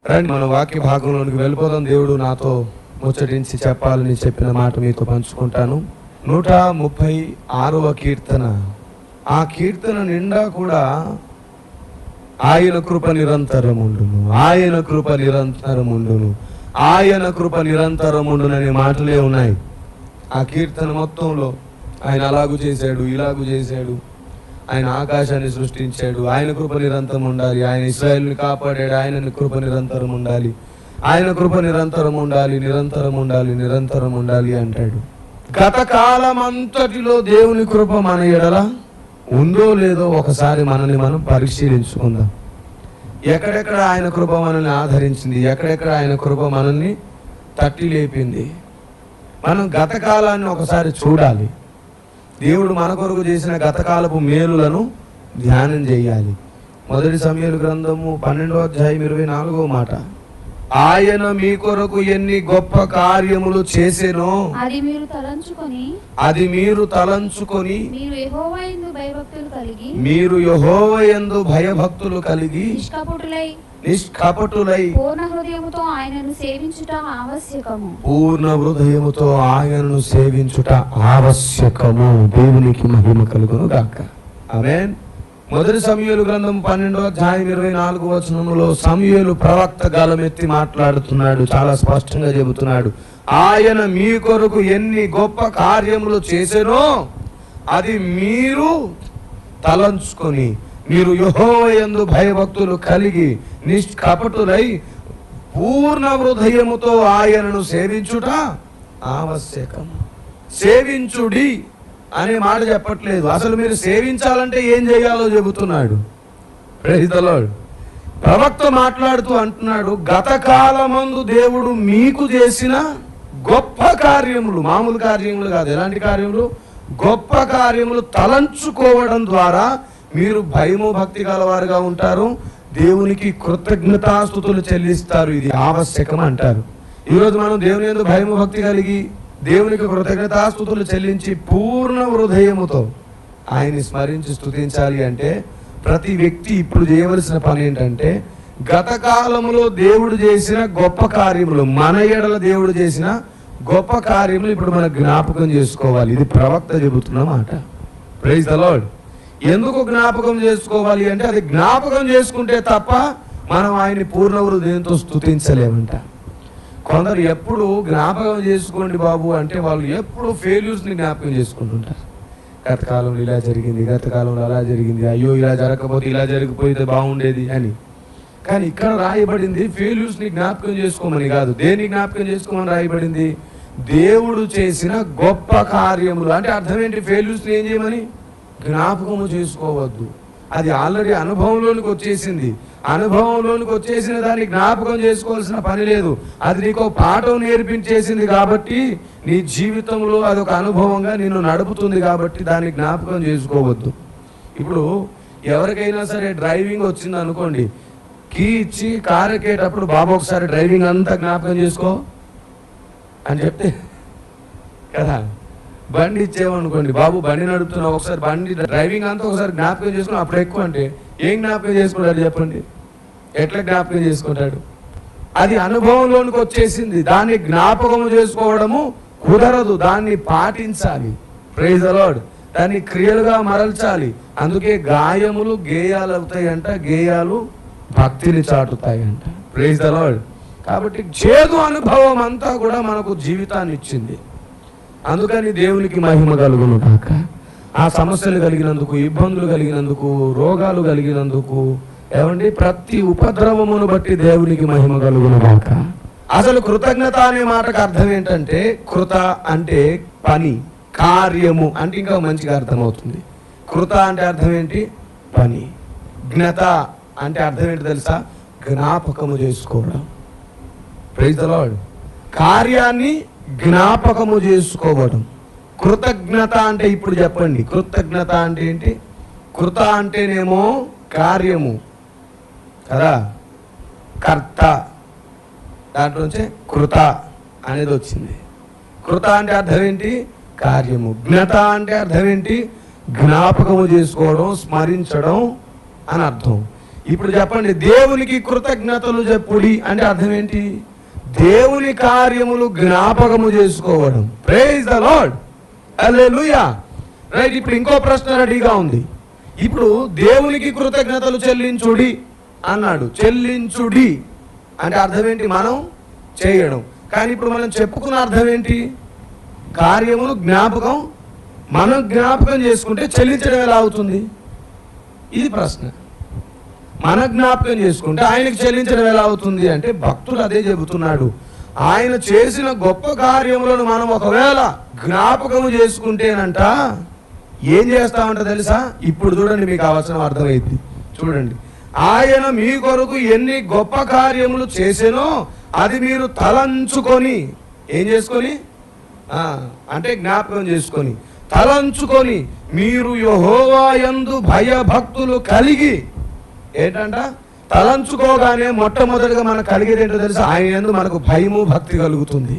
రండి మన వాక్య భాగంలోనికి వెళ్ళిపోదాం. దేవుడు నాతో ముచ్చటించి చెప్పాలని చెప్పిన మాట మీతో పంచుకుంటాను. 136వ కీర్తన. ఆ కీర్తన నిండా కూడా ఆయన కృప నిరంతరముండును, ఆయన కృప నిరంతరముండును, ఆయన కృప నిరంతరముండును అనే మాటలే ఉన్నాయి. ఆ కీర్తన మొత్తంలో ఆయన అలాగూ చేశాడు, ఇలాగూ చేశాడు, ఆయన ఆకాశాన్ని సృష్టించాడు, ఆయన కృప నిరంతరం ఉండాలి, ఆయన ఇశ్రాయేలుని కాపాడాడు, ఆయన కృప నిరంతరం ఉండాలి, ఆయన కృప నిరంతరం ఉండాలి, నిరంతరం ఉండాలి, నిరంతరం ఉండాలి అంటాడు. గత కాలం అంతటిలో దేవుని కృప మన ఎడల ఉందో లేదో ఒకసారి మనల్ని మనం పరిశీలించుకుందాం. ఎక్కడెక్కడ ఆయన కృప మనల్ని ఆదరించింది, ఎక్కడెక్కడ ఆయన కృప మనల్ని తట్టి లేపింది, మనం గత కాలాన్ని ఒకసారి చూడాలి. దేవుడు మన కొరకు చేసిన గతకాలపు మేలులను ధ్యానం చేయాలి. 1 సమూయేలు గ్రంథము 12వ అధ్యాయం 24వ మాట. ఆయన మీ కొరకు ఎన్ని గొప్ప కార్యములు చేసెనో అది మీరు తలంచుకొని మీరు యెహోవా యందు భయభక్తులు కలిగి నిష్కపటులై పూర్ణ హృదయముతో ఆయనను సేవించుట ఆవశ్యకము. పూర్ణ హృదయముతో ఆయనను సేవించుట ఆవశ్యకము. దేవునికి మహిమ కలుగును గాక. ఆమేన్. 1 సమూయేలు గ్రంథం 12వ అధ్యాయం 24వ వచనములో సమూయేలు ప్రవక్త గలమెత్తి మాట్లాడుతున్నాడు. చాలా స్పష్టంగా చెబుతున్నాడు, ఆయన మీ కొరకు ఎన్ని గొప్ప కార్యములు చేసెనో అది మీరు తలంచుకొని మీరు యెహోవా యందు భయభక్తులు కలిగి నిష్కపటులై పూర్ణ హృదయముతో ఆయనను సేవించుట ఆవశ్యకం. సేవించుడి అనే మాట చెప్పట్లేదు. అసలు మీరు సేవించాలంటే ఏం చేయాలో చెబుతున్నాడు. Praise the lord. ప్రవక్త మాట్లాడుతూ అంటున్నాడు, గత కాలమందు దేవుడు మీకు చేసిన గొప్ప కార్యములు, మామూలు కార్యములు కాదు, ఎలాంటి కార్యములు, గొప్ప కార్యములు తలంచుకోవడం ద్వారా మీరు భయము భక్తి గలవారుగా ఉంటారు, దేవునికి కృతజ్ఞతాస్తుతులు చెల్లిస్తారు. ఇది ఆవశ్యకం అంటారు. ఈరోజు మనం దేవుని యందు భయము భక్తి కలిగి దేవునికి కృతజ్ఞతాస్తుతులు చెల్లించి పూర్ణ హృదయముతో ఆయన్ని స్మరించి స్తుతించాలి అంటే ప్రతి వ్యక్తి ఇప్పుడు చేయవలసిన పని ఏంటంటే గత కాలంలో దేవుడు చేసిన గొప్ప కార్యములు, మన ఎడల దేవుడు చేసిన గొప్ప కార్యములు ఇప్పుడు మనం జ్ఞాపకం చేసుకోవాలి. ఇది ప్రవక్త చెబుతున్న మాట. Praise the lord. ఎందుకు జ్ఞాపకం చేసుకోవాలి అంటే అది జ్ఞాపకం చేసుకుంటే తప్ప మనం ఆయన్ని పూర్ణ హృదయంతో స్తుతించలేమంట. కొందరు ఎప్పుడు జ్ఞాపకం చేసుకోండి బాబు అంటే వాళ్ళు ఎప్పుడు ఫెయిల్యూర్స్ని జ్ఞాపకం చేసుకుంటుంటారు. గతకాలంలో ఇలా జరిగింది, గతకాలంలో అలా జరిగింది, అయ్యో ఇలా జరగకపోతే ఇలా జరిగిపోతే బాగుండేది అని. కానీ ఇక్కడ రాయబడింది ఫెయిల్యూర్స్ని జ్ఞాపకం చేసుకోమని కాదు. దేన్ని జ్ఞాపకం చేసుకోమని రాయబడింది? దేవుడు చేసిన గొప్ప కార్యములు. అంటే అర్థం ఏంటి? ఫెయిల్యూర్స్ని ఏం చేయమని? జ్ఞాపకము చేసుకోవద్దు. అది ఆల్రెడీ అనుభవంలోనికి వచ్చేసింది. అనుభవంలోనికి వచ్చేసిన దాన్ని జ్ఞాపకం చేసుకోవాల్సిన పని లేదు. అది నీకు పాఠం నేర్పించేసింది కాబట్టి నీ జీవితంలో అదొక అనుభవంగా నిన్ను నడుపుతుంది కాబట్టి దాన్ని జ్ఞాపకం చేసుకోవద్దు. ఇప్పుడు ఎవరికైనా సరే డ్రైవింగ్ వచ్చింది అనుకోండి, కీ ఇచ్చి కారు ఎక్కేటప్పుడు బాబు ఒకసారి డ్రైవింగ్ అంతా జ్ఞాపకం చేసుకో అని చెప్తే కదా, బండి ఇచ్చేవనుకోండి, బాబు బండి నడుపుతున్నావు ఒకసారి బండి డ్రైవింగ్ అంతా ఒకసారి జ్ఞాపకం చేసుకుని అప్పుడు ఎక్కువ అంటే ఏం జ్ఞాపకం చేసుకుంటాడు చెప్పండి? ఎట్లా జ్ఞాపకం చేసుకుంటాడు? అది అనుభవంలోనికి వచ్చేసింది. దాన్ని జ్ఞాపకం చేసుకోవడము కుదరదు, దాన్ని పాటించాలి. Praise the lord. దాన్ని క్రియలుగా మరల్చాలి. అందుకే గాయములు గేయాలు అవుతాయంట, గేయాలు భక్తిని చాటుతాయంట. Praise the lord. కాబట్టి చేదు అనుభవం అంతా కూడా మనకు జీవితాన్ని ఇచ్చింది. అందుకని దేవునికి మహిమ కలుగును కాక. ఆ సమస్యలు కలిగినందుకు, ఇబ్బందులు కలిగినందుకు, రోగాలు కలిగినందుకు, ఏమండి, ప్రతి ఉపద్రవమును బట్టి దేవునికి మహిమ కలుగును కాక. అసలు కృతజ్ఞత అనే మాటకు అర్థం ఏంటంటే, కృత అంటే పని, కార్యము అంటే ఇంకా మంచిగా అర్థమవుతుంది. కృత అంటే అర్థం ఏంటి? పని. జ్ఞత అంటే అర్థం ఏంటి తెలుసా? జ్ఞాపకము చేసుకోవడం. Praise the lord. కార్యాన్ని జ్ఞాపకము చేసుకోవడం. కృతజ్ఞత అంటే ఇప్పుడు చెప్పండి, కృతజ్ఞత అంటే ఏంటి? కృత అంటేనేమో కార్యము కదా, కర్త, దాంట్లోంచే కృత అనేది వచ్చింది. కృత అంటే అర్థం ఏంటి? కార్యము. జ్ఞత అంటే అర్థం ఏంటి? జ్ఞాపకము చేసుకోవడం, స్మరించడం అని అర్థం. ఇప్పుడు చెప్పండి, దేవునికి కృతజ్ఞతలు చెప్పుడి అంటే అర్థం ఏంటి? దేవుని కార్యములు జ్ఞాపకము చేసుకోవడం. Praise the lord, hallelujah. Right, ఇప్పుడు ఇంకో ప్రశ్న రెడీగా ఉంది. ఇప్పుడు దేవునికి కృతజ్ఞతలు చెల్లించుడి అన్నాడు. చెల్లించుడి అంటే అర్థం ఏంటి? మనం చేయడం. కానీ ఇప్పుడు మనం చెప్పుకున్న అర్థం ఏంటి? కార్యములు జ్ఞాపకం. మనం జ్ఞాపకం చేసుకుంటే చెల్లించడం ఎలా అవుతుంది? ఇది ప్రశ్న. మన జ్ఞాపకం చేసుకుంటే ఆయనకు చెల్లించడం ఎలా అవుతుంది అంటే భక్తుడు అదే చెబుతున్నాడు. ఆయన చేసిన గొప్ప కార్యములను మనం ఒకవేళ జ్ఞాపకం చేసుకుంటేనంట ఏం చేస్తామంట తెలుసా? ఇప్పుడు చూడండి, మీకు అవసరం అర్థమైంది. చూడండి, ఆయన మీ కొరకు ఎన్ని గొప్ప కార్యములు చేసేనో అది మీరు తలంచుకొని, ఏం చేసుకొని అంటే జ్ఞాపకం చేసుకొని, తలంచుకొని మీరు యెహోవా యందు భయభక్తులు కలిగి, ఏంటంట? తలంచుకోగానే మొట్టమొదటిగా మనకు కలిగేది ఏంటో తెలుసా? ఆయన యందు మనకు భయము భక్తి కలుగుతుంది.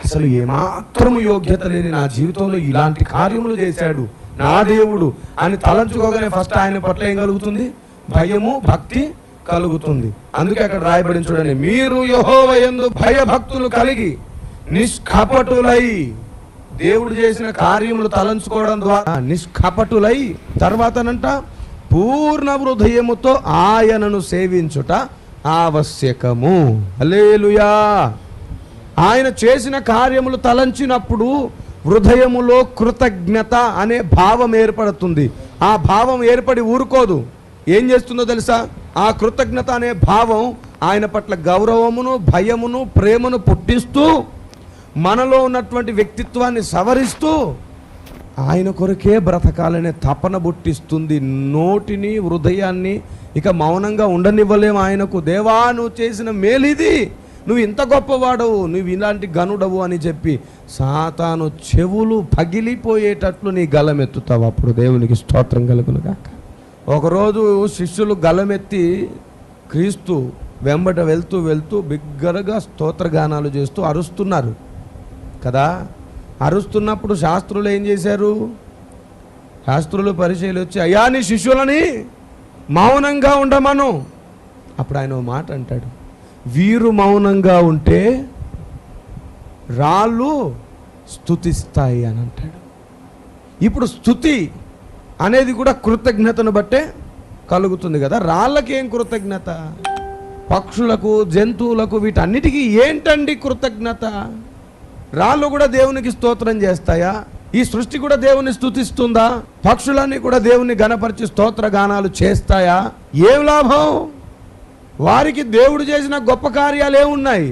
అసలు ఏమాత్రము యోగ్యత లేని నా జీవితంలో ఇలాంటి కార్యములు చేశాడు నా దేవుడు అని తలంచుకోగానే ఫస్ట్ ఆయన పట్ల ఏం కలుగుతుంది? భయము భక్తి కలుగుతుంది. అందుకే అక్కడ రాయబడింది చూడండి, మీరు యెహోవా యందు భయభక్తులు కలిగి నిష్కపటులై, దేవుడు చేసిన కార్యములు తలంచుకోవడం ద్వారా నిష్కపటులై, తర్వాతనంట పూర్ణ హృదయముతో ఆయనను సేవించుట ఆవశ్యకము. హల్లెలూయా. ఆయన చేసిన కార్యములు తలంచినప్పుడు హృదయములో కృతజ్ఞత అనే భావం ఏర్పడుతుంది. ఆ భావం ఏర్పడి ఊరుకోదు. ఏం చేస్తుందో తెలుసా? ఆ కృతజ్ఞత అనే భావం ఆయన పట్ల గౌరవమును, భయమును, ప్రేమను పుట్టిస్తూ మనలో ఉన్నటువంటి వ్యక్తిత్వాన్ని సవరిస్తూ ఆయన కొరకే బ్రతకాలనే తపన పుట్టిస్తుంది. నోటిని, హృదయాన్ని ఇక మౌనంగా ఉండనివ్వలేము ఆయనకు. దేవా, నువ్వు చేసిన మేలిది, నువ్వు ఇంత గొప్పవాడవు, నువ్వు ఇలాంటి గనుడవు అని చెప్పి సాతాను చెవులు పగిలిపోయేటట్లు నీ గలమెత్తుతావు. అప్పుడు దేవునికి స్తోత్రం కలుగును గాక. ఒకరోజు శిష్యులు గలమెత్తి క్రీస్తు వెంబట వెళ్తూ వెళ్తూ బిగ్గరగా స్తోత్రగానాలు చేస్తూ అరుస్తున్నారు కదా. అరుస్తున్నప్పుడు శాస్త్రులు ఏం చేశారు? శాస్త్రులు పరిచయలు వచ్చి, అయ్యా నీ శిష్యులని మౌనంగా ఉండమను. అప్పుడు ఆయన ఓ మాట అంటాడు, వీరు మౌనంగా ఉంటే రాళ్ళు స్తుతిస్తాయి అని అంటాడు. ఇప్పుడు స్తుతి అనేది కూడా కృతజ్ఞతను బట్టే కలుగుతుంది కదా. రాళ్ళకి ఏం కృతజ్ఞత? పక్షులకు, జంతువులకు, వీటన్నిటికీ ఏంటండి కృతజ్ఞత? రాళ్ళు కూడా దేవునికి స్తోత్రం చేస్తాయా? ఈ సృష్టి కూడా దేవుని స్తుతిస్తుందా? పక్షులన్నీ కూడా దేవుని గణపరిచి స్తోత్ర గానాలు చేస్తాయా? ఏం లాభం? వారికి దేవుడు చేసిన గొప్ప కార్యాలు ఏమున్నాయి?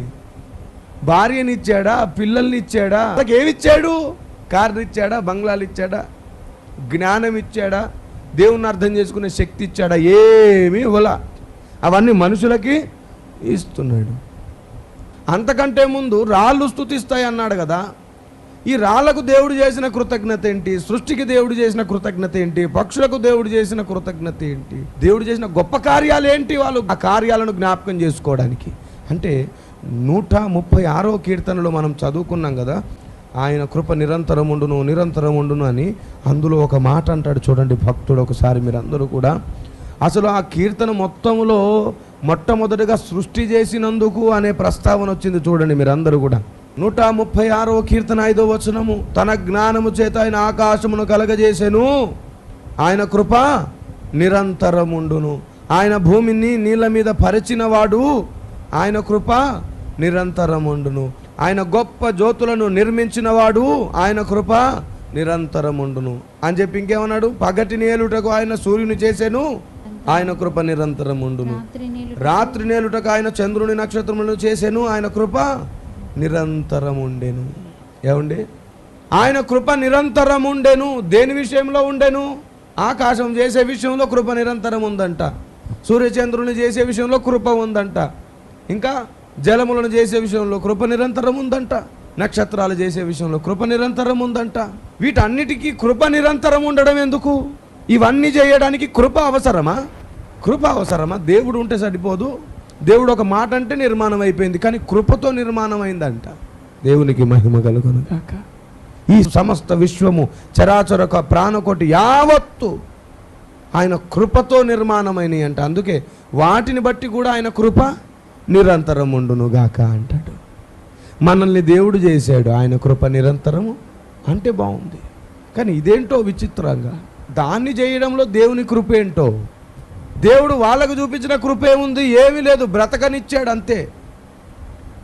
భార్యని ఇచ్చాడా? పిల్లల్ని ఇచ్చాడా? ఏమిచ్చాడు? కార్లు ఇచ్చాడా? బంగ్లాలు ఇచ్చాడా? జ్ఞానం ఇచ్చాడా? దేవుణ్ణి అర్థం చేసుకునే శక్తి ఇచ్చాడా? ఏమీ ఇవ్వలా. అవన్నీ మనుషులకి ఇస్తున్నాడు. అంతకంటే ముందు రాళ్ళు స్తుతిస్తాయి అన్నాడు కదా. ఈ రాళ్లకు దేవుడు చేసిన కృతజ్ఞత ఏంటి? సృష్టికి దేవుడు చేసిన కృతజ్ఞత ఏంటి? పక్షులకు దేవుడు చేసిన కృతజ్ఞత ఏంటి? దేవుడు చేసిన గొప్ప కార్యాలు ఏంటి? వాళ్ళు ఆ కార్యాలను జ్ఞాపకం చేసుకోవడానికి. అంటే 136వ కీర్తనలో మనం చదువుకున్నాం కదా, ఆయన కృప నిరంతరం ఉండును, నిరంతరం ఉండును అని. అందులో ఒక మాట అంటాడు చూడండి భక్తుడు. ఒకసారి మీరు అందరూ కూడా అసలు ఆ కీర్తన మొత్తంలో మొట్టమొదటిగా సృష్టి చేసినందుకు అనే ప్రస్తావన వచ్చింది చూడండి మీరందరూ కూడా. 136వ కీర్తన 5వ వచనము, తన జ్ఞానము చేత ఆయన ఆకాశమును కలగజేసెను, ఆయన కృప నిరంతరముండును. ఆయన భూమిని నీళ్ళ మీద పరిచినవాడు, ఆయన కృప నిరంతరముండును. ఆయన గొప్ప జ్యోతులను నిర్మించినవాడు, ఆయన కృప నిరంతరముండును అని చెప్పి ఇంకేమన్నాడు? పగటి నేలుటకు ఆయన సూర్యుని చేసెను, ఆయన కృప నిరంతరముండును. రాత్రి నేలుటకు ఆయన చంద్రుని నక్షత్రములను చేసెను, ఆయన కృప నిరంతరం ఉండెను. ఏమండి? ఆయన కృప నిరంతరం ఉండెను. దేని విషయంలో ఉండెను? ఆకాశం చేసే విషయంలో కృప నిరంతరం ఉందంట. సూర్యచంద్రుని చేసే విషయంలో కృప ఉందంట. ఇంకా జలములను చేసే విషయంలో కృప నిరంతరం ఉందంట. నక్షత్రాలు చేసే విషయంలో కృప నిరంతరం ఉందంట. వీటన్నిటికీ కృప నిరంతరం ఉండడం ఎందుకు? ఇవన్నీ చేయడానికి కృప అవసరమా? కృప అవసరమా? దేవుడు ఉంటే సరిపోదు. దేవుడు ఒక మాట అంటే నిర్మాణం అయిపోయింది, కానీ కృపతో నిర్మాణం అయిందంట. దేవునికి మహిమ కలుగును గాక. ఈ సమస్త విశ్వము, చరాచర ప్రాణకోటి యావత్తు ఆయన కృపతో నిర్మాణమైనవి అంట. అందుకే వాటిని బట్టి కూడా ఆయన కృప నిరంతరం ఉండును గాక అంటాడు. మనల్ని దేవుడు చేశాడు, ఆయన కృప నిరంతరము అంటే బాగుంది. కానీ ఇదేంటో విచిత్రంగా దాన్ని చేయడంలో దేవుని కృప ఏంటో. దేవుడు వాళ్ళకు చూపించిన కృప ఏముంది? ఏమీ లేదు, బ్రతకనిచ్చాడు అంతే.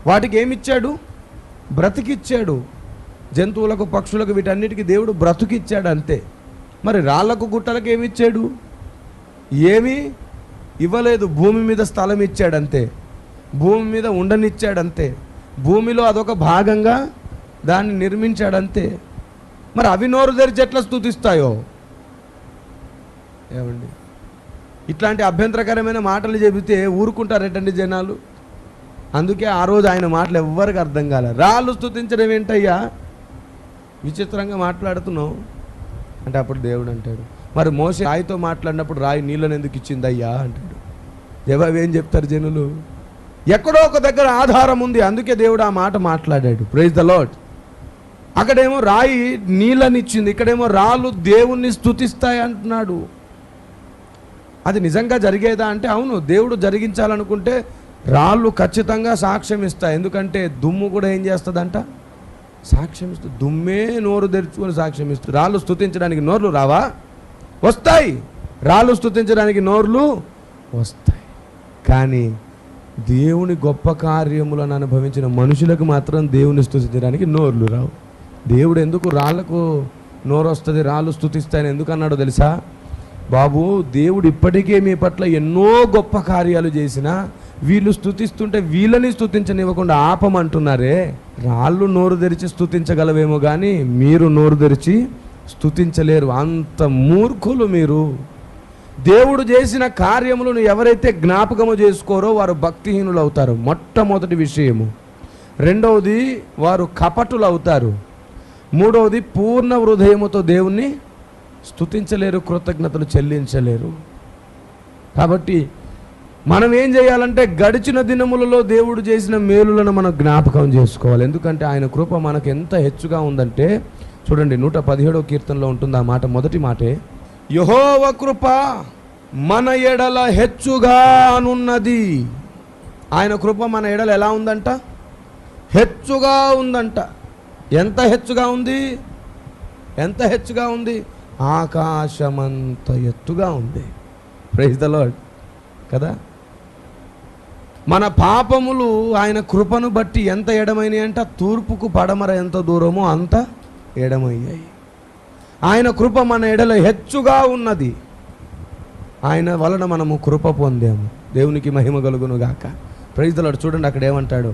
వాటికి ఏమిచ్చాడు? బ్రతికిచ్చాడు. జంతువులకు, పక్షులకు, వీటన్నిటికీ దేవుడు బ్రతుకిచ్చాడు అంతే. మరి రాళ్లకు, గుట్టలకు ఏమిచ్చాడు? ఏమీ ఇవ్వలేదు. భూమి మీద స్థలం ఇచ్చాడంతే, భూమి మీద ఉండనిచ్చాడంతే, భూమిలో అదొక భాగంగా దాన్ని నిర్మించాడంతే. మరి అవి నోరు తెరిచి ఎట్లా స్తుతిస్తాయో ఏమండి? ఇట్లాంటి అభ్యంతరకరమైన మాటలు చెబితే ఊరుకుంటారేటండి జనాలు. అందుకే ఆ రోజు ఆయన మాటలు ఎవ్వరికి అర్థం కాలే. రాళ్ళు స్తుతించడం ఏంటయ్యా, విచిత్రంగా మాట్లాడుతున్నావు అంటే అప్పుడు దేవుడు అంటాడు, మరి మోసే రాయితో మాట్లాడినప్పుడు రాయి నీళ్ళని ఎందుకు ఇచ్చిందయ్యా అంటాడు. జవాబు ఏం చెప్తారు జనులు? ఎక్కడో ఒక దగ్గర ఆధారం ఉంది, అందుకే దేవుడు ఆ మాట మాట్లాడాడు. Praise the lord. అక్కడేమో రాయి నీళ్ళనిచ్చింది, ఇక్కడేమో రాళ్ళు దేవుణ్ణి స్తుతిస్తాయి అంటున్నాడు. అది నిజంగా జరిగేదా అంటే అవును, దేవుడు జరిగించాలనుకుంటే రాళ్ళు ఖచ్చితంగా సాక్ష్యం ఇస్తాయి. ఎందుకంటే దుమ్ము కూడా ఏం చేస్తుందంట? సాక్ష్యం ఇస్తుంది. దుమ్మే నోరు తెరుచుకొని సాక్ష్యం ఇస్తుంది. రాళ్ళు స్తుతించడానికి నోర్లు రావా? వస్తాయి. రాళ్ళు స్తుతించడానికి నోర్లు వస్తాయి. కానీ దేవుని గొప్ప కార్యములను అనుభవించిన మనుషులకు మాత్రం దేవుని స్తుతించడానికి నోర్లు రావు. దేవుడు ఎందుకు రాళ్లకు నోరు వస్తుంది, రాళ్ళు స్తుతిస్తాయని ఎందుకు అన్నాడో తెలుసా? బాబు, దేవుడు ఇప్పటికే మీ పట్ల ఎన్నో గొప్ప కార్యాలు చేసినా వీళ్ళు స్తుతిస్తుంటే వీళ్ళని స్తుతించనివ్వకుండా ఆపమంటున్నారే. రాళ్ళు నోరు తెరిచి స్తుతించగలవేమో కానీ మీరు నోరు తెరిచి స్తుతించలేరు. అంత మూర్ఖులు మీరు. దేవుడు చేసిన కార్యములను ఎవరైతే జ్ఞాపకము చేసుకోరో వారు భక్తిహీనులు అవుతారు, మొట్టమొదటి విషయము. రెండవది, వారు కపటులు అవుతారు. మూడవది, పూర్ణ హృదయముతో దేవుణ్ణి స్తుతించలేరు, కృతజ్ఞతలు చెల్లించలేరు. కాబట్టి మనం ఏం చేయాలంటే గడిచిన దినములలో దేవుడు చేసిన మేలులను మనం జ్ఞాపకం చేసుకోవాలి. ఎందుకంటే ఆయన కృప మనకు ఎంత హెచ్చుగా ఉందంటే చూడండి, 117వ కీర్తనలో ఉంటుంది ఆ మాట. మొదటి మాటే, యెహోవా కృప మన ఎడల హెచ్చుగా అనున్నది. ఆయన కృప మన ఎడల ఎలా ఉందంట? హెచ్చుగా ఉందంట. ఎంత హెచ్చుగా ఉంది? ఎంత హెచ్చుగా ఉంది? ఆకాశమంత ఎత్తుగా ఉంది. ప్రైజ్ ద లార్డ్ కదా. మన పాపములు ఆయన కృపను బట్టి ఎంత ఎడమైనాయి అంట? తూర్పుకు పడమర ఎంత దూరమో అంత ఎడమయ్యాయి. ఆయన కృప మన ఎడల హెచ్చుగా ఉన్నది. ఆయన వలన మనము కృప పొందాము. దేవునికి మహిమ కలుగును గాక. Praise the lord. చూడండి అక్కడ ఏమంటాడు?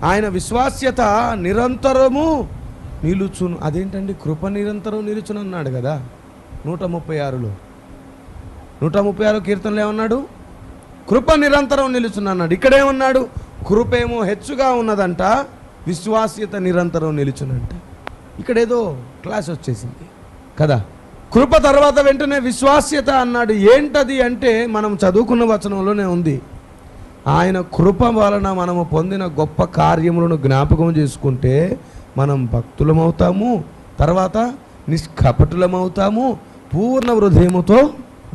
ఆయన విశ్వాస్యత నిరంతరము నిలుచును. అదేంటండి? కృప నిరంతరం నిలుచును అన్నాడు కదా 136లో. 136 కీర్తనలో ఏమన్నాడు? కృప నిరంతరం నిలుచును అన్నాడు. ఇక్కడేమన్నాడు? కృపేమో హెచ్చుగా ఉన్నదంట, విశ్వాస్యత నిరంతరం నిలుచునంట. ఇక్కడేదో క్లాస్ వచ్చేసింది కదా. కృప తర్వాత వెంటనే విశ్వాస్యత అన్నాడు. ఏంటది అంటే మనం చదువుకున్న వచనంలోనే ఉంది. ఆయన కృప వలన మనము పొందిన గొప్ప కార్యములను జ్ఞాపకం చేసుకుంటే మనం భక్తులమవుతాము, తర్వాత నిష్కపటులమవుతాము, పూర్ణ హృదయముతో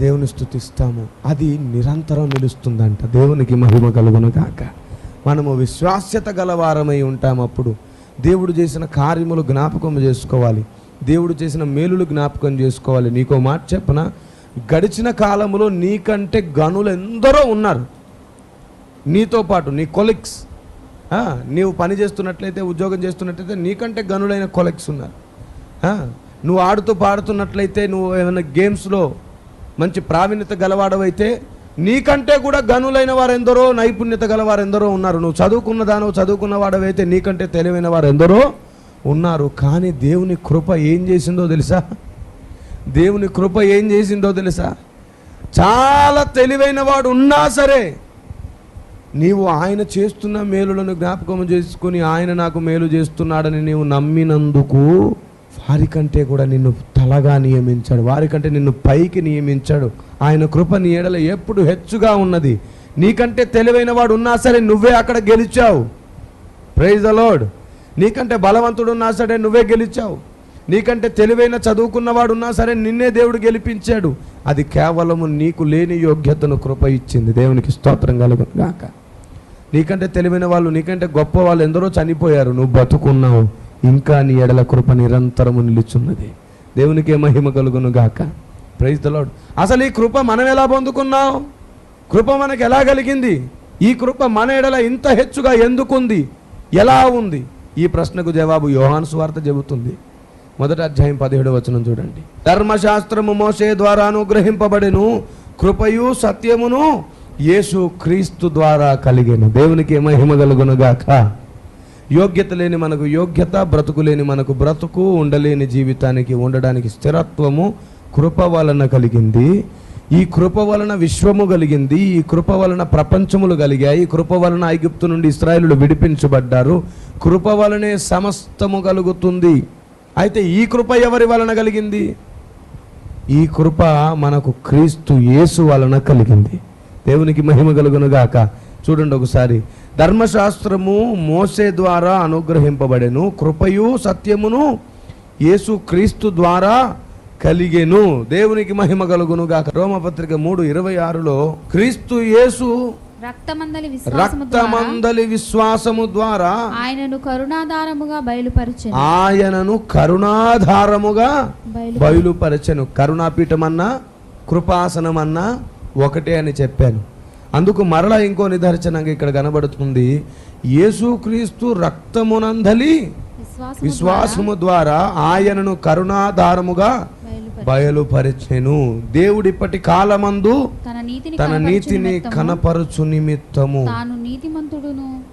దేవుని స్తుతిస్తాము. అది నిరంతరం నిలుస్తుందంట. దేవునికి మహిమ కలుగును గాక. మనము విశ్వాస్యత గలవారమై ఉంటాం. అప్పుడు దేవుడు చేసిన కార్యములు జ్ఞాపకం చేసుకోవాలి, దేవుడు చేసిన మేలులు జ్ఞాపకం చేసుకోవాలి. నీకో మాట చెప్పనా? గడిచిన కాలంలో నీకంటే గనులు ఎందరో ఉన్నారు నీతో పాటు, నీ కొలీగ్స్. నీవు పని చేస్తున్నట్లయితే, ఉద్యోగం చేస్తున్నట్లయితే నీకంటే గనులైన కొలీగ్స్ ఉన్నారు. నువ్వు ఆడుతూ పాడుతున్నట్లయితే, నువ్వు ఏమైనా గేమ్స్లో మంచి ప్రావీణ్యత గలవాడవైతే నీకంటే కూడా గనులైన వారెందరో, నైపుణ్యత గలవారెందరో ఉన్నారు. నువ్వు చదువుకున్న వాడవైతే నీకంటే తెలివైన వారు ఎందరో ఉన్నారు. కానీ దేవుని కృప ఏం చేసిందో తెలుసా? దేవుని కృప ఏం చేసిందో తెలుసా? చాలా తెలివైన వాడు ఉన్నా సరే నీవు ఆయన చేస్తున్న మేలులను జ్ఞాపకం చేసుకుని ఆయన నాకు మేలు చేస్తున్నాడని నీవు నమ్మినందుకు వారికంటే కూడా నిన్ను తలగా నియమించాడు, వారికంటే నిన్ను పైకి నియమించాడు. ఆయన కృప నీ ఎడల ఎప్పుడు హెచ్చుగా ఉన్నది. నీకంటే తెలివైన వాడు ఉన్నా సరే నువ్వే అక్కడ గెలిచావు. Praise the Lord. నీకంటే బలవంతుడు ఉన్నా సరే నువ్వే గెలిచావు. నీకంటే తెలివైన చదువుకున్నవాడు ఉన్నా సరే నిన్నే దేవుడు గెలిపించాడు. అది కేవలము నీకు లేని యోగ్యతను కృప ఇచ్చింది. దేవునికి స్తోత్రం కలుగును గాక. నీకంటే తెలివైన వాళ్ళు, నీకంటే గొప్ప వాళ్ళు ఎందరో చనిపోయారు, నువ్వు బతుకున్నావు. ఇంకా నీ ఎడల కృప నిరంతరము నిలుచున్నది. దేవునికి మహిమ కలుగును గాక. Praise the lord. అసలు ఈ కృప మనం ఎలా పొందుకున్నాం? కృప మనకు ఎలా కలిగింది? ఈ కృప మన ఎడల ఇంత హెచ్చుగా ఎందుకుంది? ఎలా ఉంది? ఈ ప్రశ్నకు జవాబు యోహాను సువార్త చెబుతుంది. 1వ అధ్యాయం 17వ వచనం చూడండి. ధర్మశాస్త్రము మోషే ద్వారా అనుగ్రహింపబడెను, కృపయు సత్యమును యేసు క్రీస్తు ద్వారా కలిగెను. దేవునికి మహిమ కలుగును గాక. యోగ్యత లేని మనకు యోగ్యత, బ్రతుకు లేని మనకు బ్రతుకు, ఉండలేని జీవితానికి ఉండడానికి స్థిరత్వము కృప వలన కలిగింది. ఈ కృప వలన విశ్వము కలిగింది. ఈ కృప వలన ప్రపంచములు కలిగాయి. కృప వలన ఐగుప్తు నుండి ఇశ్రాయేలులు విడిపించబడ్డారు. కృప వలనే సమస్తము కలుగుతుంది. అయితే ఈ కృప ఎవరి వలన కలిగింది? ఈ కృప మనకు క్రీస్తు యేసు వలన కలిగింది. దేవునికి మహిమ కలుగును గాక. చూడండి ఒకసారి. ధర్మశాస్త్రము మోసే ద్వారా అనుగ్రహింపబడెను, కృపయు సత్యమును యేసు క్రీస్తు ద్వారా కలిగెను. దేవునికి మహిమ కలుగును గాక. రోమపత్రిక 3:26లో క్రీస్తు యేసు రక్తమందలి విశ్వాసము ద్వారా ఆయనను కరుణాధారముగా బయలుపరచెను. కరుణాపీఠమన్నా కృపాసనమన్నా ఒకటే అని చెప్పాను. అందుకు మరలా ఇంకో నిదర్శనంగా ఇక్కడ కనబడుతుంది. యేసుక్రీస్తు రక్తమునందలి విశ్వాసము ద్వారా ఆయనను కరుణాధారముగా బయలుపరచెను. దేవుడిప్పటి కాలమందు తన నీతిని కనపరచు నిమిత్తము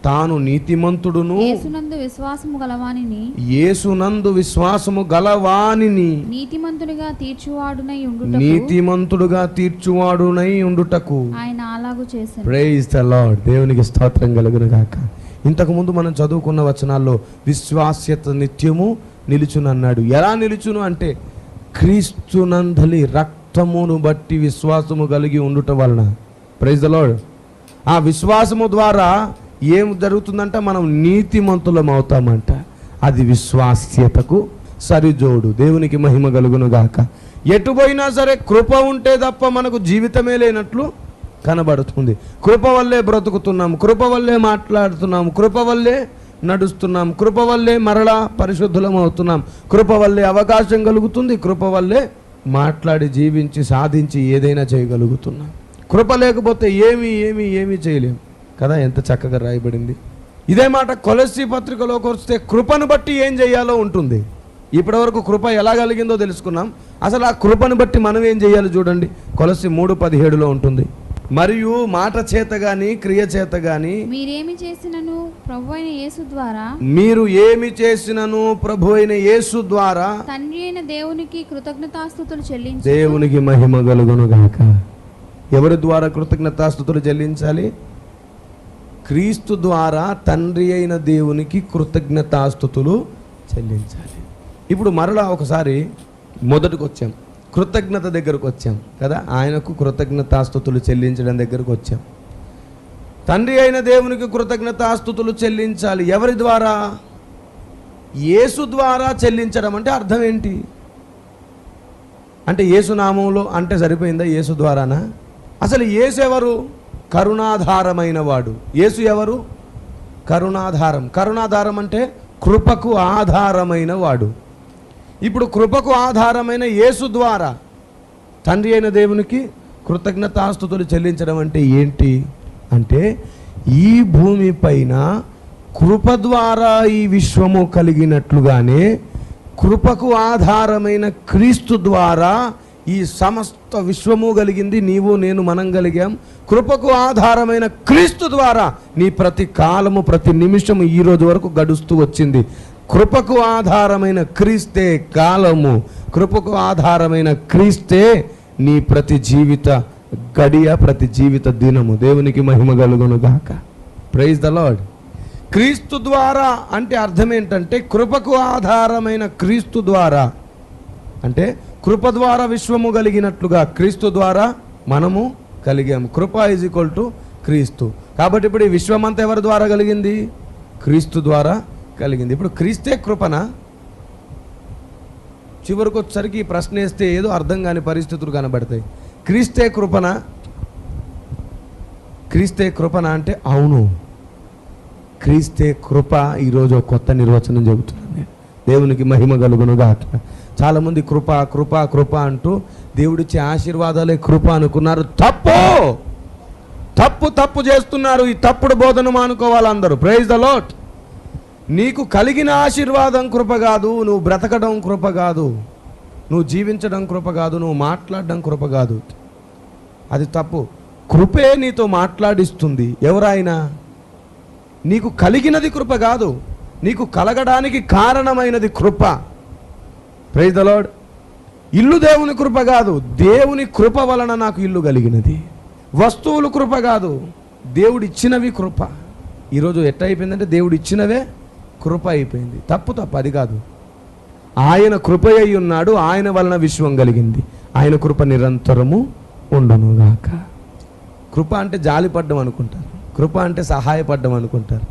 తాను నీతిమంతుడును యేసునందు విశ్వాసము గలవానిని నీతిమంతుడుగా తీర్చువాడునై ఉండుటకు ఆయన అలాగు చేశాడు. Praise the lord. దేవునికి స్తోత్రం కలుగును గాక. ఇంతకు ముందు మనం చదువుకున్న వచనాల్లో విశ్వాస్యత నిత్యము నిలుచునన్నాడు. ఎలా నిలుచును అంటే క్రీస్తునందలి రక్తమును బట్టి విశ్వాసము కలిగి ఉండుట వలన. Praise the lord. ఆ విశ్వాసము ద్వారా ఏం జరుగుతుందంట? మనం నీతిమంతులం అవుతామంట. అది విశ్వాస్యతకు సరిజోడు. దేవునికి మహిమ కలుగును గాక. ఎటు పోయినా సరే కృప ఉంటే తప్ప మనకు జీవితమే లేనట్లు కనబడుతుంది. కృప వల్లే బ్రతుకుతున్నాం, కృప వల్లే మాట్లాడుతున్నాం, కృప వల్లే నడుస్తున్నాం, కృప వల్లే మరలా పరిశుద్ధులం అవుతున్నాం, కృప వల్లే అవకాశం కలుగుతుంది, కృప వల్లే మాట్లాడి జీవించి సాధించి ఏదైనా చేయగలుగుతున్నాం. కృప లేకపోతే ఏమీ చేయలేం కదా. ఎంత చక్కగా రాయబడింది ఇదే మాట. కొలస్సీ పత్రికలోకి వస్తే కృపను బట్టి ఏం చేయాలో ఉంటుంది. ఇప్పటివరకు కృప ఎలా కలిగిందో తెలుసుకున్నాం. అసలు ఆ కృపను బట్టి మనం ఏం చేయాలి చూడండి. కొలస్సీ 3:17లో ఉంటుంది. మరియు మాట చేత గాని క్రియ చేత గాని మీరు ఏమి చేసినను ప్రభు అయిన యేసు ద్వారా తండ్రి అయిన దేవునికి కృతజ్ఞతాస్తుతులు చెల్లించు. దేవునికి మహిమ కలుగును గాక. ఎవరి ద్వారా కృతజ్ఞతాస్తుతులు చెల్లించాలి? క్రీస్తు ద్వారా తండ్రి అయిన దేవునికి కృతజ్ఞతాస్తుతులు చెల్లించాలి. ఇప్పుడు మరలా ఒకసారి మొదటికి వచ్చాం, కృతజ్ఞత దగ్గరకు వచ్చాం కదా. ఆయనకు కృతజ్ఞతాస్తుతులు చెల్లించడం దగ్గరకు వచ్చాం. తండ్రి అయిన దేవునికి కృతజ్ఞతాస్తుతులు చెల్లించాలి. ఎవరి ద్వారా? యేసు ద్వారా చెల్లించడం అంటే అర్థం ఏంటి? అంటే యేసు నామంలో అంటే సరిపోయిందా? యేసు ద్వారానా? అసలు యేసు ఎవరు? కరుణాధారమైన వాడు. యేసు ఎవరు? కరుణాధారం. కరుణాధారం అంటే కృపకు ఆధారమైన వాడు. ఇప్పుడు కృపకు ఆధారమైన యేసు ద్వారా తండ్రి అయిన దేవునికి కృతజ్ఞతాస్తుతులు చెల్లించడం అంటే ఏంటి అంటే, ఈ భూమి పైన కృప ద్వారా ఈ విశ్వము కలిగినట్లుగానే కృపకు ఆధారమైన క్రీస్తు ద్వారా ఈ సమస్త విశ్వము కలిగింది. నీవు నేను మనం కలిగాం. కృపకు ఆధారమైన క్రీస్తు ద్వారా నీ ప్రతి కాలము ప్రతి నిమిషము ఈ రోజు వరకు గడుస్తూ వచ్చింది. కృపకు ఆధారమైన క్రీస్తే కాలము, కృపకు ఆధారమైన క్రీస్తే నీ ప్రతి జీవిత గడియ, ప్రతి జీవిత దినము. దేవునికి మహిమ కలుగును గాక. Praise the lord. క్రీస్తు ద్వారా అంటే అర్థం ఏంటంటే, కృపకు ఆధారమైన క్రీస్తు ద్వారా అంటే కృప ద్వారా విశ్వము కలిగినట్లుగా క్రీస్తు ద్వారా మనము కలిగాము. కృప ఈజ్ ఈక్వల్ టు క్రీస్తు. కాబట్టి ఇప్పుడు ఈ విశ్వమంతా ఎవరి ద్వారా కలిగింది? క్రీస్తు ద్వారా కలిగింది. ఇప్పుడు క్రీస్తే కృపనా? చివరికి వచ్చేసరికి ఈ ప్రశ్న వేస్తే ఏదో అర్థం కాని పరిస్థితులు కనబడతాయి. క్రీస్తే కృపణ, క్రీస్తే కృపణ అంటే అవును, క్రీస్తే కృప. ఈరోజు కొత్త నిర్వచనం చెబుతున్నాను నేను. దేవునికి మహిమ కలుగునుగాక. చాలామంది కృప కృప కృప అంటూ దేవుడిచ్చే ఆశీర్వాదాలే కృప అనుకున్నారు. తప్పు తప్పు తప్పు చేస్తున్నారు. ఈ తప్పుడు బోధన మానుకోవాలి అందరూ. Praise the lord. నీకు కలిగిన ఆశీర్వాదం కృప కాదు, నువ్వు బ్రతకడం కృప కాదు, నువ్వు జీవించడం కృప కాదు, నువ్వు మాట్లాడడం కృప కాదు. అది తప్పు. కృపే నీతో మాట్లాడిస్తుంది. ఎవరైనా నీకు కలిగినది కృప కాదు, నీకు కలగడానికి కారణమైనది కృప. Praise the Lord. ఇల్లు దేవుని కృప కాదు, దేవుని కృప వలన నాకు ఇల్లు కలిగినది. వస్తువులు కృప కాదు, దేవుడు ఇచ్చినవి కృప. ఈరోజు ఎట్లా అయిపోయిందంటే దేవుడు ఇచ్చినవే కృప అయిపోయింది. తప్పు తప్పు, అది కాదు. ఆయన కృప అయి ఉన్నాడు, ఆయన వలన విశ్వం కలిగింది. ఆయన కృప నిరంతరము ఉండునుగాక. కృప అంటే జాలిపడ్డం అనుకుంటారు, కృప అంటే సహాయపడ్డం అనుకుంటారు.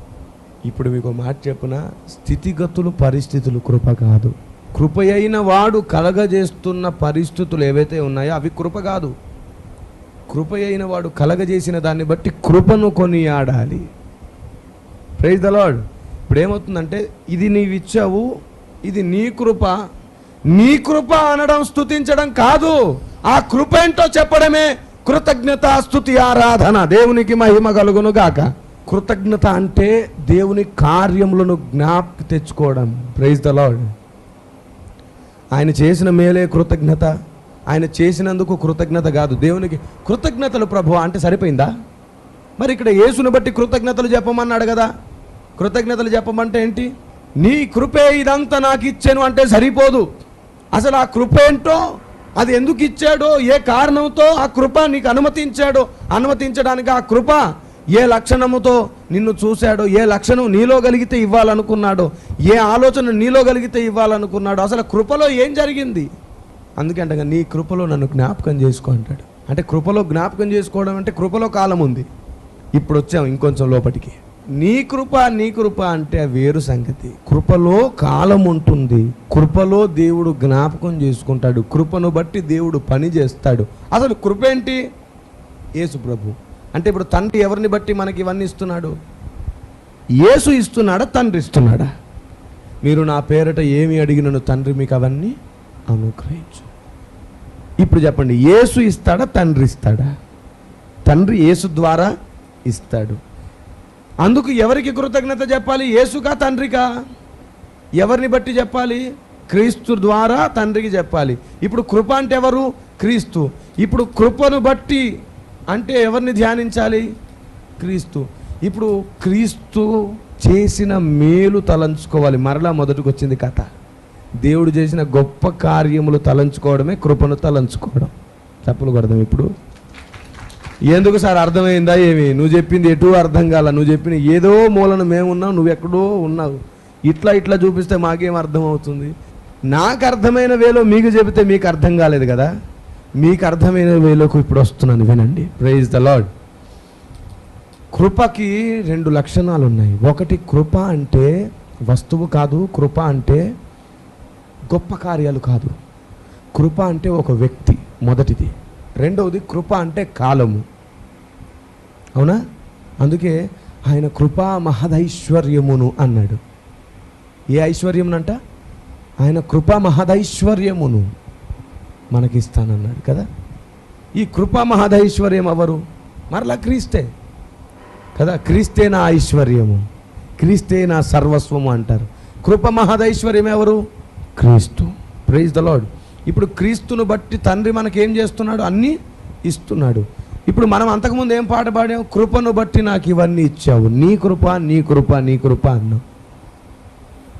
ఇప్పుడు మీకు మాట చెప్పున, స్థితిగతులు పరిస్థితులు కృప కాదు. కృప అయిన వాడు కలగజేస్తున్న పరిస్థితులు ఏవైతే ఉన్నాయో అవి కృప కాదు. కృప అయిన వాడు కలగజేసిన దాన్ని బట్టి కృపను కొనియాడాలి. Praise the lord. ఇప్పుడు ఏమవుతుందంటే, ఇది నీవు ఇచ్చావు, ఇది నీ కృప, నీ కృప అనడం స్తుతించడం కాదు, ఆ కృప ఏంటో చెప్పడమే కృతజ్ఞత, స్తుతి, ఆరాధన. దేవునికి మహిమ కలుగును గాక. కృతజ్ఞత అంటే దేవుని కార్యములను జ్ఞాపకం తెచ్చుకోవడం. Praise the lord. ఆయన చేసిన మేలే కృతజ్ఞత, ఆయన చేసినందుకు కృతజ్ఞత కాదు. దేవునికి కృతజ్ఞతలు ప్రభు అంటే సరిపోయిందా? మరి ఇక్కడ యేసుని బట్టి కృతజ్ఞతలు చెప్పమన్నాడు కదా. కృతజ్ఞతలు చెప్పమంటే ఏంటి? నీ కృపే ఇదంతా నాకు ఇచ్చాను అంటే సరిపోదు. అసలు ఆ కృప ఏంటో, అది ఎందుకు ఇచ్చాడో, ఏ కారణంతో ఆ కృప నీకు అనుమతించాడో, అనుమతించడానికి ఆ కృప ఏ లక్షణముతో నిన్ను చూశాడో, ఏ లక్షణం నీలో కలిగితే ఇవ్వాలనుకున్నాడో, ఏ ఆలోచన నీలో కలిగితే ఇవ్వాలనుకున్నాడో, అసలు కృపలో ఏం జరిగింది? అందుకంటే నీ కృపలో నన్ను జ్ఞాపకం చేసుకో అంటాడు. అంటే కృపలో జ్ఞాపకం చేసుకోవడం అంటే కృపలో కాలం ఉంది. ఇప్పుడు వచ్చాం ఇంకొంచెం లోపటికి. నీ కృప అంటే వేరు సంగతి. కృపలో కాలం ఉంటుంది, కృపలో దేవుడు జ్ఞాపకం చేసుకుంటాడు, కృపను బట్టి దేవుడు పని చేస్తాడు. అసలు కృప ఏంటి? యేసు ప్రభు. అంటే ఇప్పుడు తండ్రి ఎవరిని బట్టి మనకి ఇవన్నీ ఇస్తున్నాడు? యేసు ఇస్తున్నాడా, తండ్రి ఇస్తున్నాడా? మీరు నా పేరట ఏమి అడిగినను తండ్రి మీకు అవన్నీ అనుగ్రహించు. ఇప్పుడు చెప్పండి, యేసు ఇస్తాడా, తండ్రి ఇస్తాడా? తండ్రి యేసు ద్వారా ఇస్తాడు. అందుకు ఎవరికి కృతజ్ఞత చెప్పాలి? యేసుకా, తండ్రికా? ఎవరిని బట్టి చెప్పాలి? క్రీస్తు ద్వారా తండ్రికి చెప్పాలి. ఇప్పుడు కృప అంటే ఎవరు? క్రీస్తు. ఇప్పుడు కృపను బట్టి అంటే ఎవరిని ధ్యానించాలి? క్రీస్తు. ఇప్పుడు క్రీస్తు చేసిన మేలు తలంచుకోవాలి. మరలా మొదటికి వచ్చింది కథ. దేవుడు చేసిన గొప్ప కార్యములు తలంచుకోవడమే కృపను తలంచుకోవడం. తప్పులు కొడదాం ఇప్పుడు. ఎందుకు సార్, అర్థమైందా ఏమి? నువ్వు చెప్పింది ఎటు అర్థం కాల. నువ్వు చెప్పిన ఏదో మూలను మేమున్నావు, నువ్వు ఎక్కడో ఉన్నావు. ఇట్లా చూపిస్తే మాకేం అర్థం అవుతుంది? నాకు అర్థమైన వేలో మీకు చెబితే మీకు అర్థం కాలేదు కదా. మీకు అర్థమైన వేలోకి ఇప్పుడు వస్తున్నాను, వినండి. Praise the lord. కృపకి 2 లక్షణాలు ఉన్నాయి. ఒకటి, కృప అంటే వస్తువు కాదు, కృప అంటే గొప్ప కార్యాలు కాదు. కృప అంటే ఒక వ్యక్తి, మొదటిది. రెండవది, కృప అంటే కాలము. అవునా? అందుకే ఆయన కృపా మహదైశ్వర్యమును అన్నాడు. ఏ ఐశ్వర్యమునంట? ఆయన కృపా మహదైశ్వర్యమును మనకిస్తానన్నాడు కదా. ఈ కృపా మహదైశ్వర్యం ఎవరు? మరలా క్రీస్తే కదా. క్రీస్తే నా ఐశ్వర్యము, క్రీస్తే నా సర్వస్వము అంటారు. కృప మహదైశ్వర్యం ఎవరు? క్రీస్తు. Praise the lord. ఇప్పుడు క్రీస్తును బట్టి తండ్రి మనకేం చేస్తున్నాడు? అన్నీ ఇస్తున్నాడు. ఇప్పుడు మనం అంతకుముందు ఏం పాట పాడాం? కృపను బట్టి నాకు ఇవన్నీ ఇచ్చావు, నీ కృప నీ కృప నీ కృప అన్నాం.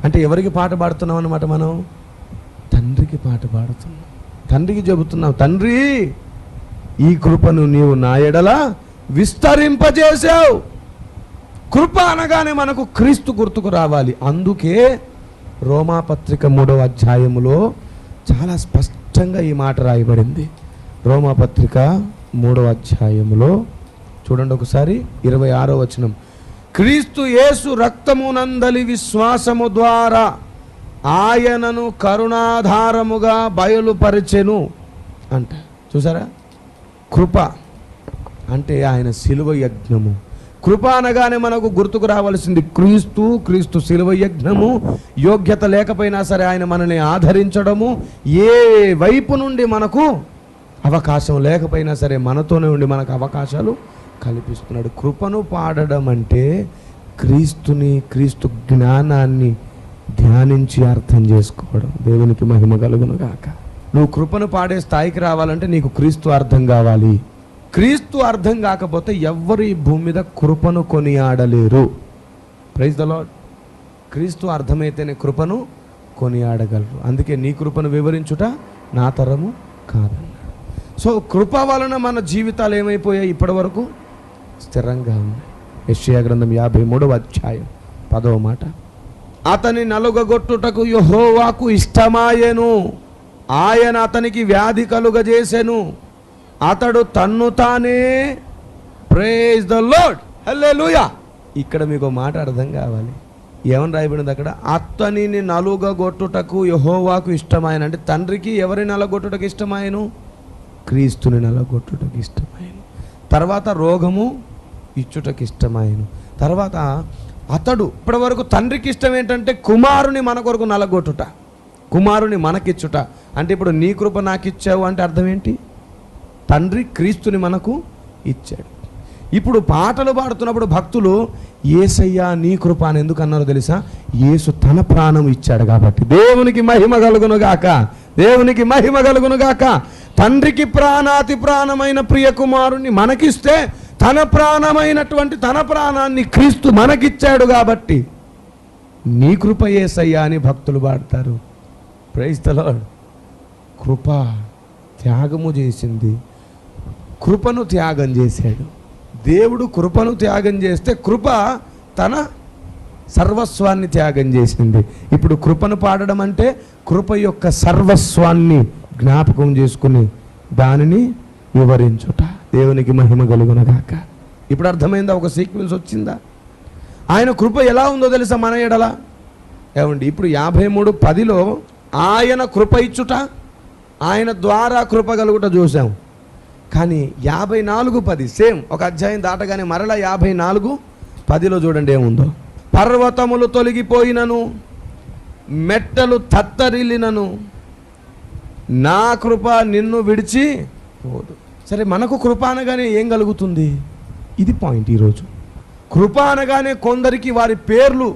అంటే ఎవరికి పాట పాడుతున్నాం అన్నమాట? మనం తండ్రికి పాట పాడుతున్నాం, తండ్రికి చెబుతున్నాం, తండ్రి ఈ కృపను నీవు నా ఎడల విస్తరింపజేసావు. కృప అనగానే మనకు క్రీస్తు గుర్తుకు రావాలి. అందుకే రోమాపత్రిక 3వ అధ్యాయములో చాలా స్పష్టంగా ఈ మాట రాయబడింది. రోమాపత్రిక 3వ అధ్యాయములో చూడండి ఒకసారి, 26వ వచనం. క్రీస్తు యేసు రక్తమునందలి విశ్వాసము ద్వారా ఆయనను కరుణాధారముగా బయలుపరిచెను అంట. చూసారా, కృప అంటే ఆయన శిలువ యజ్ఞము. కృప అనగానే మనకు గుర్తుకు రావాల్సింది క్రీస్తు శిలువ యజ్ఞము. యోగ్యత లేకపోయినా సరే ఆయన మనల్ని ఆదరించడము, ఏ వైపు నుండి మనకు అవకాశం లేకపోయినా సరే మనతోనే ఉండి మనకు అవకాశాలు కల్పిస్తున్నాడు. కృపను పాడడం అంటే క్రీస్తు జ్ఞానాన్ని ధ్యానించి అర్థం చేసుకోవడం. దేవునికి మహిమ కలుగును గాక. నువ్వు కృపను పాడే స్థాయికి రావాలంటే నీకు క్రీస్తు అర్థం కావాలి. క్రీస్తు అర్థం కాకపోతే ఎవ్వరు ఈ భూమి మీద కృపను కొనియాడలేరు. Praise the lord. క్రీస్తు అర్థమైతేనే కృపను కొనియాడగలరు. అందుకే నీ కృపను వివరించుట నా తరము కాదన్నాడు. సో కృప వలన మన జీవితాలు ఏమైపోయాయి? ఇప్పటి వరకు స్థిరంగా ఉన్నాయి. యెషయా గ్రంథం 53వ అధ్యాయం 10వ మాట, అతని నలుగగొట్టుటకు యెహోవాకు ఇష్టమాయెను, ఆయన అతనికి వ్యాధి కలుగజేసెను, అతడు తన్ను తానే. ప్రైజ్ ద లార్డ్, హల్లెలూయా. ఇక్కడ మీకు మాట అర్థం కావాలి. ఏమని రాయబడింది అక్కడ? అతనిని నలుగగొట్టుటకు యెహోవాకు ఇష్టమాయను అంటే తండ్రికి ఎవరిని నలగొట్టుటకు ఇష్టమాయను? క్రీస్తుని నలగొట్టుటకు ఇష్టమాయను. తర్వాత రోగము ఇచ్చుటకు ఇష్టమాయను. తర్వాత అతడు ఇప్పటి వరకు తండ్రికి ఇష్టం ఏంటంటే కుమారుని మన కొరకు నలగొట్టుట, కుమారుని మనకిచ్చుట. అంటే ఇప్పుడు నీ కృప నాకు ఇచ్చావు అంటే అర్థం ఏంటి? తండ్రి క్రీస్తుని మనకు ఇచ్చాడు. ఇప్పుడు పాటలు పాడుతున్నప్పుడు భక్తులు యేసయ్యా నీ కృప అని ఎందుకు అన్నారో తెలుసా? యేసు తన ప్రాణం ఇచ్చాడు కాబట్టి. దేవునికి మహిమ కలుగును గాక, దేవునికి మహిమ కలుగును గాక. తండ్రికి ప్రాణాతి ప్రాణమైన ప్రియ కుమారుణ్ణి మనకిస్తే తన ప్రాణమైనటువంటి తన ప్రాణాన్ని క్రీస్తు మనకిచ్చాడు కాబట్టి నీ కృప యేసయ్యా అని భక్తులు పాడతారు. Praise the lord. కృప త్యాగము చేసింది, కృపను త్యాగం చేశాడు. దేవుడు కృపను త్యాగం చేస్తే కృప తన సర్వస్వాన్ని త్యాగం చేసింది. ఇప్పుడు కృపను పాడడం అంటే కృప యొక్క సర్వస్వాన్ని జ్ఞాపకం చేసుకుని దానిని వివరించుట. దేవునికి మహిమ కలుగునగాక. ఇప్పుడు అర్థమైందా? ఒక సీక్వెన్స్ వచ్చిందా? ఆయన కృప ఎలా ఉందో తెలుసా మన ఎడల? ఏమండి, ఇప్పుడు 53:10లో ఆయన కృప ఇచ్చుట, ఆయన ద్వారా కృప కలుగుట చూసాం. కానీ 54:10 సేమ్ ఒక అధ్యాయం దాటగానే మరలా 54:10లో చూడండి ఏముందో. పర్వతములు తొలగిపోయినను, మెట్టలు తత్తరిల్లినను, నా కృప నిన్ను విడిచి పోదు. సరే, మనకు కృప అనగానే ఏం కలుగుతుంది? ఇది పాయింట్ ఈరోజు. కృప అనగానే కొందరికి వారి పేర్లు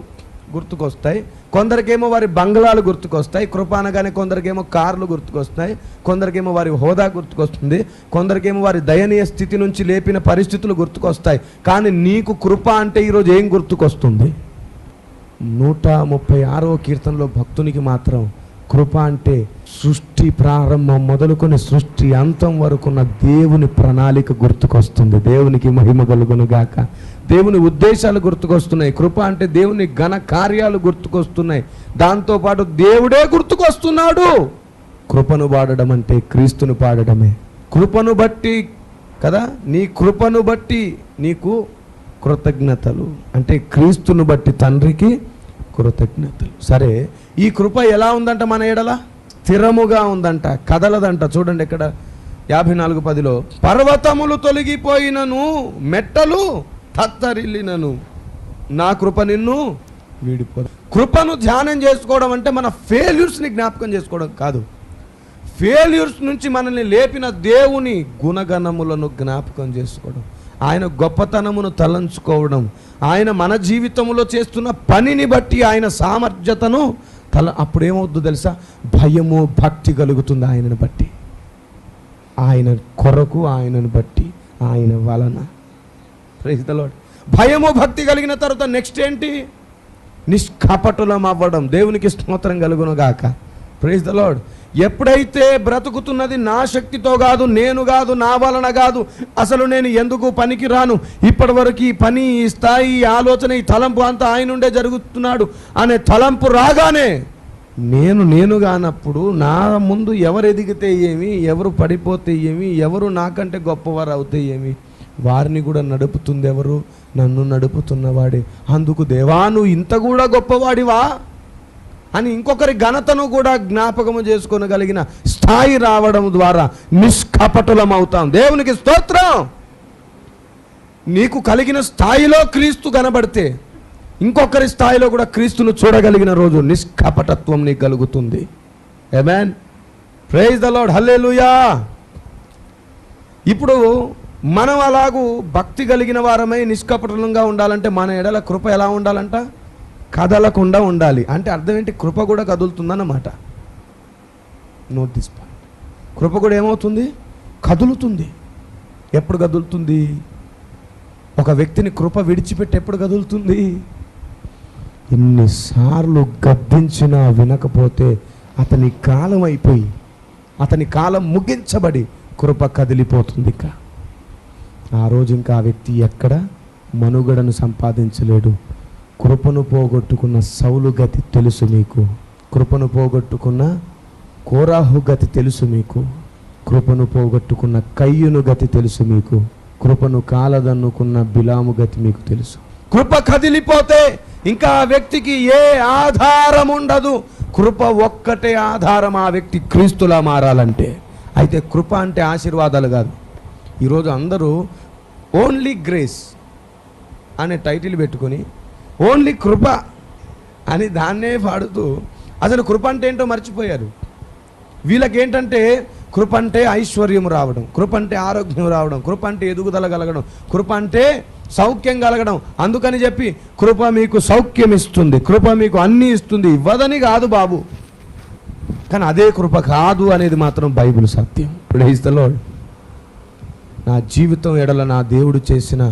గుర్తుకొస్తాయి, కొందరికేమో వారి బంగ్లాలు గుర్తుకొస్తాయి. కృప అనగానే కొందరికేమో కార్లు గుర్తుకొస్తాయి, కొందరికేమో వారి హోదా గుర్తుకొస్తుంది, కొందరికేమో వారి దయనీయ స్థితి నుంచి లేపిన పరిస్థితులు గుర్తుకొస్తాయి. కానీ నీకు కృప అంటే ఈరోజు ఏం గుర్తుకొస్తుంది? 136వ కీర్తనలో భక్తునికి మాత్రం కృప అంటే సృష్టి ప్రారంభం మొదలుకొని సృష్టి అంతం వరకున్న దేవుని ప్రణాళిక గుర్తుకొస్తుంది. దేవునికి మహిమ కలుగును గాక. దేవుని ఉద్దేశాలు గుర్తుకొస్తున్నాయి. కృప అంటే దేవుని ఘన కార్యాలు గుర్తుకొస్తున్నాయి. దాంతోపాటు దేవుడే గుర్తుకొస్తున్నాడు. కృపను పాడడం అంటే క్రీస్తును పాడడమే. కృపను బట్టి కదా, నీ కృపను బట్టి నీకు కృతజ్ఞతలు అంటే క్రీస్తును బట్టి తండ్రికి కృతజ్ఞతలు. సరే, ఈ కృప ఎలా ఉందంట మన ఎడల? స్థిరముగా ఉందంట, కదలదంట. చూడండి ఇక్కడ 54:10లో, పర్వతములు తొలగిపోయినను, మెట్టలు తత్తరిల్లినను, నా కృప నిన్ను వీడిపోదు. కృపను ధ్యానం చేసుకోవడం అంటే మన ఫెయిల్యూర్స్ని జ్ఞాపకం చేసుకోవడం కాదు. ఫెయిల్యూర్స్ నుంచి మనల్ని లేపిన దేవుని గుణగణములను జ్ఞాపకం చేసుకోవడం, ఆయన గొప్పతనమును తలంచుకోవడం, ఆయన మన జీవితంలో చేస్తున్న పనిని బట్టి ఆయన సామర్థ్యతను అప్పుడేమవుద్దు తెలుసా? భయము భక్తి కలుగుతుంది ఆయనను బట్టి, ఆయన కొరకు, ఆయనను బట్టి, ఆయన వలన. Praise the lord. భయము భక్తి కలిగిన తర్వాత నెక్స్ట్ ఏంటి? నిష్కపటులం అవ్వడం. దేవునికి స్తోత్రం కలుగును గాక. Praise the lord. ఎప్పుడైతే బ్రతుకుతున్నది నా శక్తితో కాదు, నేను కాదు, నా వలన కాదు, అసలు నేను ఎందుకు పనికి రాను, ఇప్పటి వరకు ఈ పని, ఈ స్థాయి, ఈ ఆలోచన, ఈ తలంపు అంతా ఆయన నుండే జరుగుతున్నాడు అనే తలంపు రాగానే నేను కానప్పుడు నా ముందు ఎవరు ఎదిగితే ఏమి, ఎవరు పడిపోతే ఏమి, ఎవరు నాకంటే గొప్పవారు అవుతే ఏమి, వారిని కూడా నడుపుతుంది ఎవరు? నన్ను నడుపుతున్నవాడే. అందుకు దేవా నువ్వు ఇంత కూడా గొప్పవాడివా అని ఇంకొకరి ఘనతను కూడా జ్ఞాపకము చేసుకోగలిగిన స్థాయి రావడం ద్వారా నిష్కపటులం అవుతాం. దేవునికి స్తోత్రం. నీకు కలిగిన స్థాయిలో క్రీస్తు కనబడితే ఇంకొకరి స్థాయిలో కూడా క్రీస్తును చూడగలిగిన రోజు నిష్కపటత్వం నీకు కలుగుతుంది. Amen. Praise the lord. Hallelujah. ఇప్పుడు మనం అలాగూ భక్తి కలిగిన వారమై నిష్కపటంగా ఉండాలంటే మన ఎడల కృప ఎలా ఉండాలంట? కదలకుండా ఉండాలి. అంటే అర్థం ఏంటి? కృప కూడా కదులుతుందన్నమాట. Note this point. కృప కూడా ఏమవుతుంది? కదులుతుంది. ఎప్పుడు కదులుతుంది? ఒక వ్యక్తిని కృప విడిచిపెట్టి ఎప్పుడు కదులుతుంది? ఎన్నిసార్లు గద్దించినా వినకపోతే అతని కాలం అయిపోయి, అతని కాలం ముగించబడి కృప కదిలిపోతుంది. ఇక ఆ రోజు ఇంకా ఆ వ్యక్తి ఎక్కడ మనుగడను సంపాదించలేడు. కృపను పోగొట్టుకున్న సౌలు గతి తెలుసు మీకు. కృపను పోగొట్టుకున్న కోరాహు గతి తెలుసు మీకు. కృపను పోగొట్టుకున్న కయ్యును గతి తెలుసు మీకు. కృపను కాలదన్నుకున్న బిలాము గతి మీకు తెలుసు. కృప కదిలిపోతే ఇంకా ఆ వ్యక్తికి ఏ ఆధారం ఉండదు. కృప ఒక్కటే ఆధారం ఆ వ్యక్తి క్రీస్తులా మారాలంటే. అయితే కృప అంటే ఆశీర్వాదాలు కాదు. ఈరోజు అందరూ ఓన్లీ గ్రేస్ అనే టైటిల్ పెట్టుకొని ఓన్లీ కృప అని దాన్నే పాడుతూ అసలు కృప అంటే ఏంటో మర్చిపోయారు. వీళ్ళకేంటంటే కృప అంటే ఐశ్వర్యం రావడం, కృప అంటే ఆరోగ్యం రావడం, కృప అంటే ఎదుగుదల కలగడం, కృప అంటే సౌఖ్యం కలగడం. అందుకని చెప్పి కృప మీకు సౌఖ్యం ఇస్తుంది, కృప మీకు అన్నీ ఇస్తుంది, ఇవ్వదని కాదు బాబు. కానీ అదే కృప కాదు అనేది మాత్రం బైబిల్ సత్యం. Praise the lord. నా జీవితం ఎడల నా దేవుడు చేసిన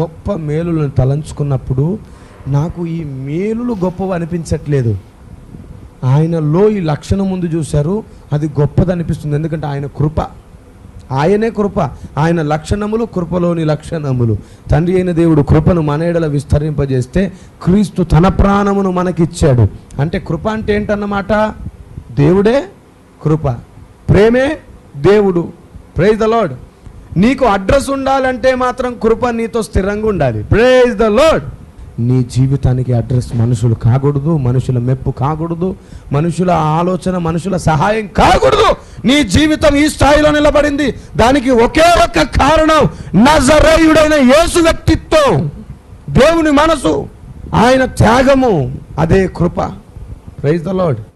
గొప్ప మేలులను తలంచుకున్నప్పుడు నాకు ఈ మేలులు గొప్పవి అనిపించట్లేదు. ఆయనలో ఈ లక్షణం ముందు చూశారు, అది గొప్పది అనిపిస్తుంది. ఎందుకంటే ఆయన కృప, ఆయనే కృప. ఆయన లక్షణములు కృపలోని లక్షణములు. తండ్రి అయిన దేవుడు కృపను మన ఎడల విస్తరింపజేస్తే క్రీస్తు తన ప్రాణమును మనకిచ్చాడు. అంటే కృప అంటే ఏంటన్నమాట? దేవుడే కృప, ప్రేమే దేవుడు. Praise the lord. నీకు అడ్రస్ ఉండాలంటే మాత్రం కృప నీతో స్థిరంగా ఉండాలి. Praise the lord. నీ జీవితానికి అడ్రస్ మనుషులు కాకూడదు, మనుషుల మెప్పు కాకూడదు, మనుషుల ఆలోచన, మనుషుల సహాయం కాకూడదు. నీ జీవితం ఈ స్థాయిలో నిలబడింది, దానికి ఒకే ఒక్క కారణం నజరేయుడైన యేసు వ్యక్తిత్వం, దేవుని మనసు, ఆయన త్యాగము, అదే కృప. Praise the lord.